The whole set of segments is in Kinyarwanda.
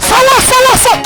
sawa sawa sawa.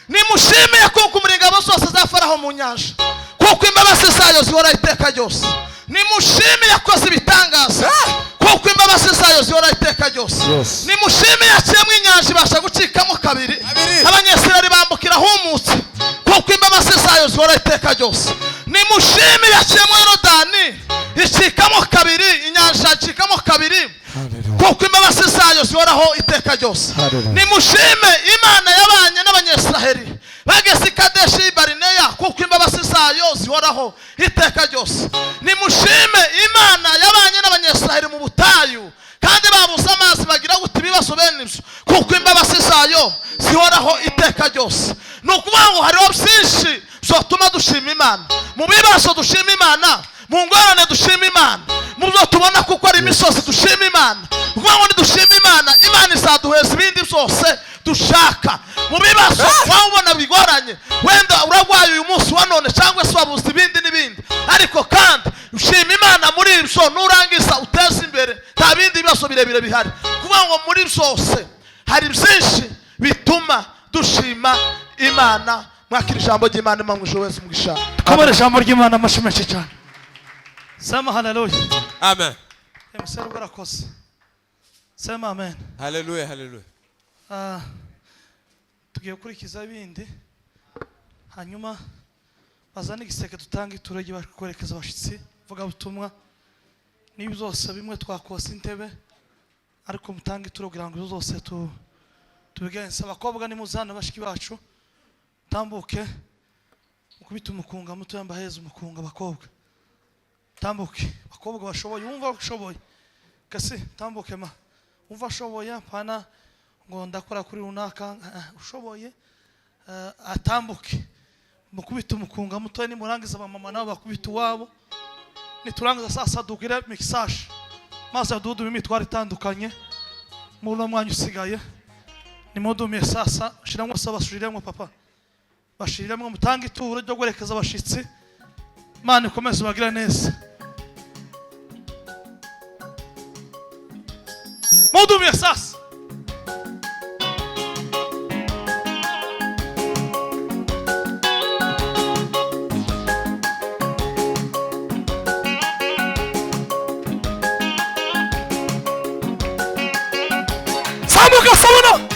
Nimushime kuko umurengabo zose zafaraho mu nyanja kuko imbabazi zayo zihora iteka ryose. Nimushime yakoze ibitangaza kuko imbabazi zayo zihora iteka ryose. Nimushime yaciyemo inyanja ibasha gucikamo kabiri abanyesirari bambukira humutse kuko imbabazi zayo zihora iteka ryose. Nimushime yaciyemo Yorodani icikamo kabiri inyanja icikamo kabiri kuko imbabazi zayo zihoraho iteka ryose. Nimushime Imana yabanye n'abanyesiraheli bageze Kadeshi Barineya kuko imbabazi zayo zihoraho iteka ryose. Nimushime Imana yabanye n'abanyesiraheli mu butayu kandi babuze amazi bagira guti ibibazo bene ibyo kuko imbabazi zayo zihoraho iteka ryose. Nukuvuga ngo hariho byinshi byotuma dushima Imana, mu bibazo dushima Imana, mu ngorane dushima Imana, mu byo tubona kuko ari imisozi dushima Imana. Kuvuga ngo dushima Imana, Imana izaduheza ibindi byose dushaka. Mu bibazo wabona bigoranye, wenda uragwaye uyu munsi wa none cyangwa se wabuze ibindi n'ibindi, ariko kandi ushima Imana muri birebire bihari kuvuga ngo muri byose hari byinshi bituma dushima Imana. Mwakira ijambo ry'Imana mu ijoro wese mugisha. Twabona ijambo ry'Imana amashimeshi cyane. Sema haleluya. Amen. Emusero barakoze. Sema amen. Haleluya, haleluya. Tugiye kurikiza ibindi. Hanyuma bazana igiseke tutanga iturage bakwerekeza abashitsi vuga butumwa. Niba zose bimwe twakose intebe ariko mutanga iturogira ngo zose tubigenza abakobwa ni muzana bashiki bacu tambuke ukubita umukunga muto yambaheza umukunga abakobwa tambuke abakobwa bashoboye umva bashoboye kasi tambuke ma umva ashoboye pana ngo ndakora kuri runaka ushoboye atambuke mukubita umukunga muto ni murangiza abamama nabo bakubita wabo niturangiza sasa dugire mixage maze dudu imitwaro itandukanye muno mwanya usigaye ni mudumiye sasa shiramwe saba bashiriremo papa bashiriremo mutanga ituro ryo gurekeza abashitsi Imana ikomeze bagira neza mudumiye sasa Samuka sabuna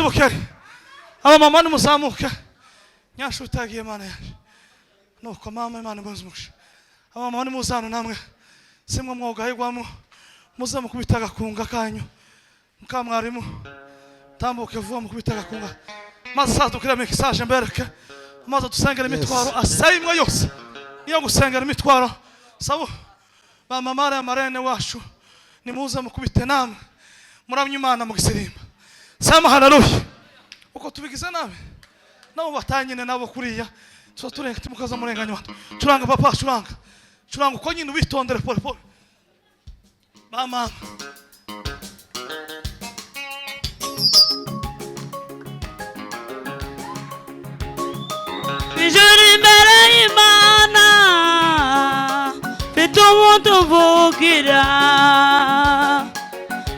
Bukari abamama nimuzamuka nyashu utagiye Mana yaje nuko mama Imana imuzumusha abamama nimuzana namwe simwe mwogahigwamo muze mukubitaga kunga kanyu mukamwarimu tambuke vuba mukubitaga kunga maze sadukira mixage mbereke maze dusengera imitwaro asayimwe yose niyo gusengera imitwaro sabo bamama ya marene wacu nimuze mukubite namwe muramye Imana mugiserimba Sama haleluya uko tubigize nawe nabo batanyine nabo kuriya so turenga timukaza murenganya curanga papa curanga uko nyine ubitondere pole pole mama Ijuri imbere y'Imana mfite umuntu mvugira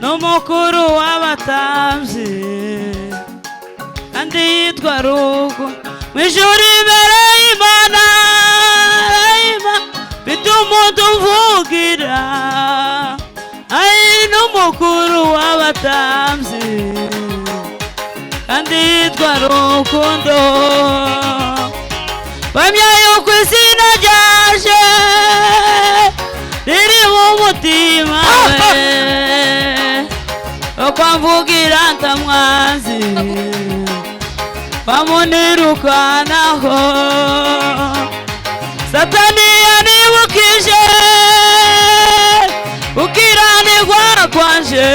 n'umukuru w'abatambyi kandi yitwa Rugo. Ijuri imbere y'Imana mfite umuntu mvugira n'umukuru w'abatambyi kandi yitwa Rukundo. Bamya yuko izina ryaje riri mu mutima we, ukamvugira ntamwanzi bamunirukanaho. Satani yanibukije gukiranirwa kwanje,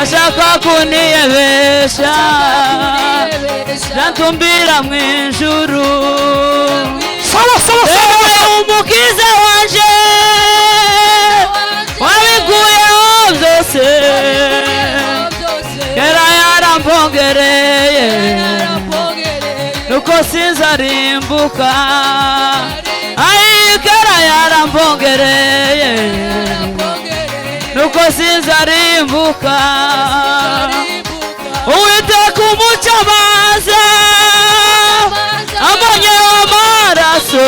ashaka kuniyebesha zantumbira mw'ijuru. Ewe umukiza wanje wabikuyeho byose, kera yarampongereye nuko sinzarimbuka. Ai kera yarampongereye nuko sinzarimbuka. Uwiteka umucamanza amonye amaraso,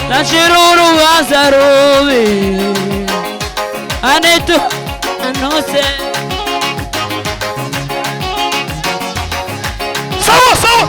ntacira urubanza rubi anitu anose. Sawa sawa.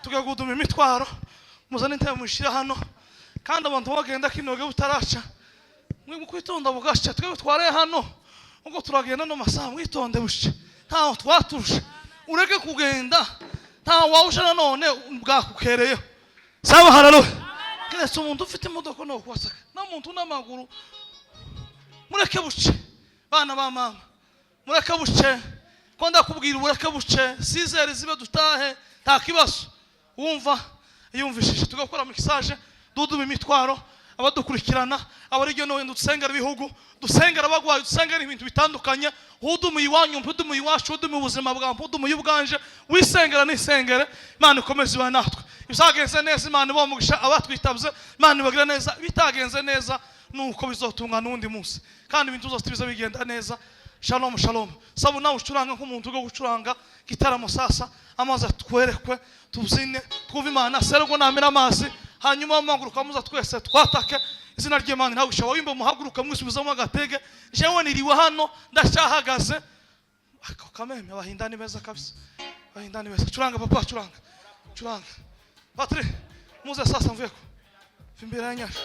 tugaguduma imitwaro muzane intebe mushira hano kandi abantu bagenda kinoge butaraca mwe kwitonda bugasha twebwe tware hano ngo turagenda no masaha mwitonde bushe ntaho twaturusha ureke kugenda ntaho wawushana none bwakukereyo sawa haleluya kese umuntu ufite imodoka no kwasaka na muntu n'amaguru mureke buce bana ba mama mureke buce ko ndakubwira ubureke buce sizere zibe dutahe nta kibazo wumva yumvishije tugakora mixage duduma imitwaro abadukurikirana abarigyo no dusengera ibihugu dusengera abagwaye dusengera ibintu bitandukanye uduma iwanyu uduma iwacu uduma ubuzima bwa uduma y'ubwanje wisengera nisengere Imana ikomeze iba natwe bizagenze neza Imana ibomugisha abatwitabye Imana ibagira neza bitagenze neza nuko bizotunga nundi munsi kandi ibintu zose biza bigenda neza. Shalom shalom. Sabu nawe ucuranga nk'umuntu ugo gucuranga gitaramo sasa amaze twerekwe tuzine twumva Imana serego namira amazi hanyuma muhaguruka muza twese twatake izina ry'Imana ntawe ushawa wimba muhaguruka mwisubizamo agatege jewe niriwe hano ndacyahagaze ako kameme abahindani beza kabisa abahindani beza curanga papa curanga Patri muze sasa mveko imbere ya nyasha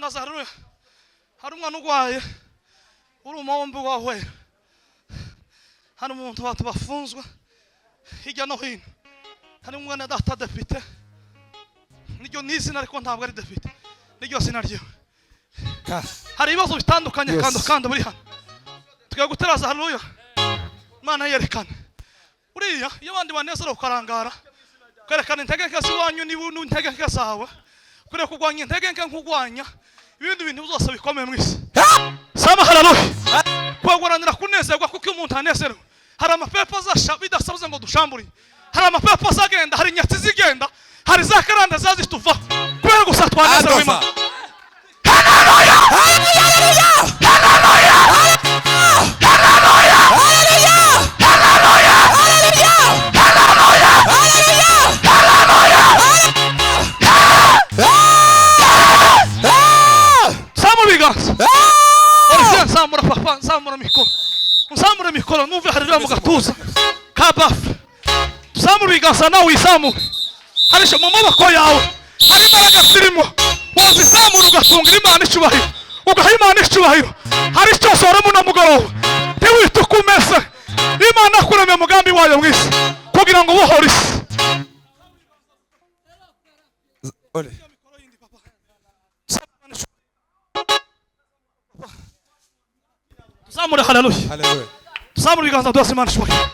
guteraza haleluya. Hari umwana ugwaye uri umwombi wawe. Hano umuntu abantu bafunzwe hirya no hino. Hari umwana data dafite. Niryo nizina ariko ntabwo ari David. Niryo zina rye. Hari ibibazo bitandukanye kandi buri hano. Tugiye guteraza haleluya. Imana yerekana. Uriya iyo abandi banezero ukarangara. Kwerekana intege ziwanyu nibu intege zawe. Kure kugwanya intege nk'ugwanya ibindi bintu byose bikomeye mwisi. Sama haleluya. Kwaguranira kunezerwa kuko umuntu anezerewe. Hari amapepo azasha bidasabuze ngo dushamburi. Hari amapepo azagenda, hari nyatsi zigenda, hari za karanda zazituva. Kubera gusa twanezerewe Imana. Haleluya! Haleluya! Haleluya! Haleluya! Haleluya! Haleluya! Samura ibiganza. Samura papa, samura mikoro. Samura mikoro numve harira mu gatuza. Kabafu. Samura ibiganza nawe wisamure. Harisha mu maboko yawe. Hari imbaraga zirimo. Wozi samura ugatungira Imana icyubahiro. Ugaha Imana icyubahiro. Hari icyo sora mu namugoroba. Ntiwite ukumese. Imana akuremye umugambi wayo mwisi. Kugira ngo ubohore isi. Ole. Samura haleluya. Haleluya. Samura ibiganza byose Imana icyubahiro.